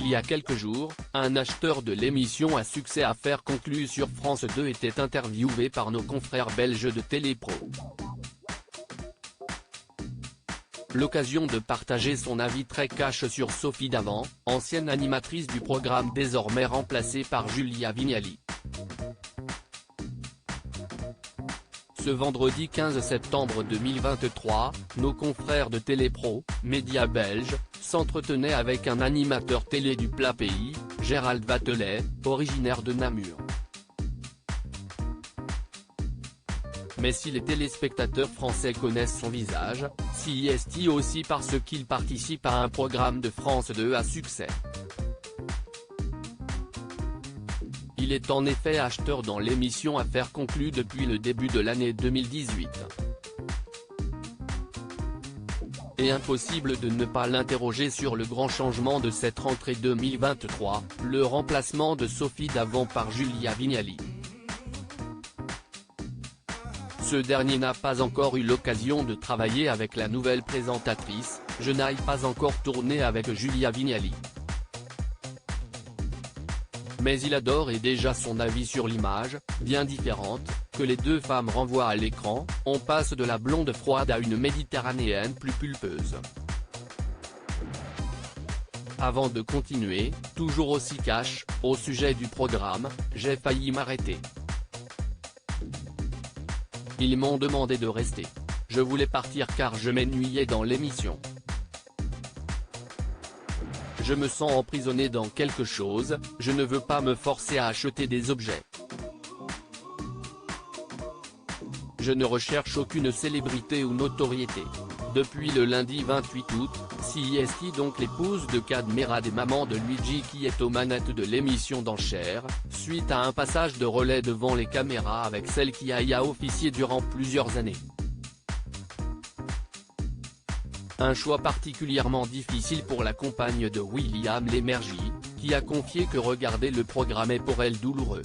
Il y a quelques jours, un acheteur de l'émission à succès Affaires conclues sur France 2 était interviewé par nos confrères belges de Télépro. L'occasion de partager son avis très cash sur Sophie Davant, ancienne animatrice du programme désormais remplacée par Julia Vignali. Ce vendredi 15 septembre 2023, nos confrères de Télépro, média belge, s'entretenaient avec un animateur télé du plat pays, Gérald Vatelet, originaire de Namur. Mais si les téléspectateurs français connaissent son visage, s'y est-il aussi parce qu'il participe à un programme de France 2 à succès. Il est en effet acheteur dans l'émission Affaires conclues depuis le début de l'année 2018. Et impossible de ne pas l'interroger sur le grand changement de cette rentrée 2023, le remplacement de Sophie Davant par Julia Vignali. Ce dernier n'a pas encore eu l'occasion de travailler avec la nouvelle présentatrice, je n'ai pas encore tourné avec Julia Vignali. Mais il adore et déjà son avis sur l'image, bien différente, que les deux femmes renvoient à l'écran, on passe de la blonde froide à une méditerranéenne plus pulpeuse. Avant de continuer, toujours aussi cash, au sujet du programme, j'ai failli m'arrêter. Ils m'ont demandé de rester. Je voulais partir car je m'ennuyais dans l'émission. Je me sens emprisonné dans quelque chose, je ne veux pas me forcer à acheter des objets. Je ne recherche aucune célébrité ou notoriété. Depuis le lundi 28 août, CIST donc l'épouse de Kad Merad et maman de Luigi qui est aux manettes de l'émission d'enchères, suite à un passage de relais devant les caméras avec celle qui a officié durant plusieurs années. Un choix particulièrement difficile pour la compagne de William Lémergie, qui a confié que regarder le programme est pour elle douloureux.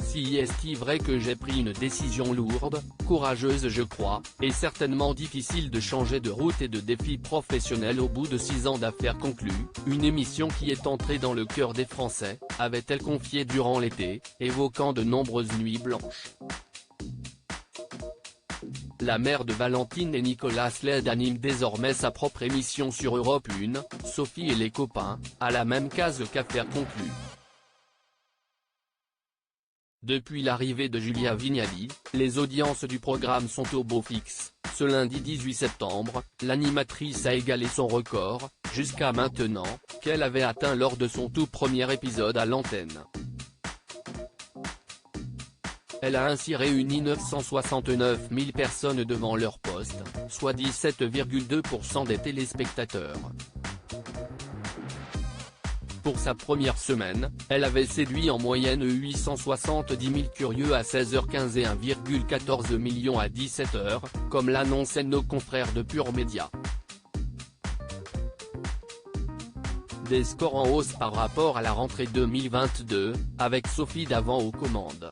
Si est-il vrai que j'ai pris une décision lourde, courageuse je crois, et certainement difficile de changer de route et de défi professionnel au bout de 6 ans d'affaires conclues, une émission qui est entrée dans le cœur des Français, avait-elle confié durant l'été, évoquant de nombreuses nuits blanches. La mère de Valentine et Nicolas Sled anime désormais sa propre émission sur Europe 1, Sophie et les copains, à la même case qu'Affaires conclues. Depuis l'arrivée de Julia Vignali, les audiences du programme sont au beau fixe. Ce lundi 18 septembre, l'animatrice a égalé son record, jusqu'à maintenant, qu'elle avait atteint lors de son tout premier épisode à l'antenne. Elle a ainsi réuni 969 000 personnes devant leur poste, soit 17,2% des téléspectateurs. Pour sa première semaine, elle avait séduit en moyenne 870 000 curieux à 16h15 et 1,14 million à 17h, comme l'annonçaient nos confrères de Pure Média. Des scores en hausse par rapport à la rentrée 2022, avec Sophie Davant aux commandes.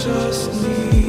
Just need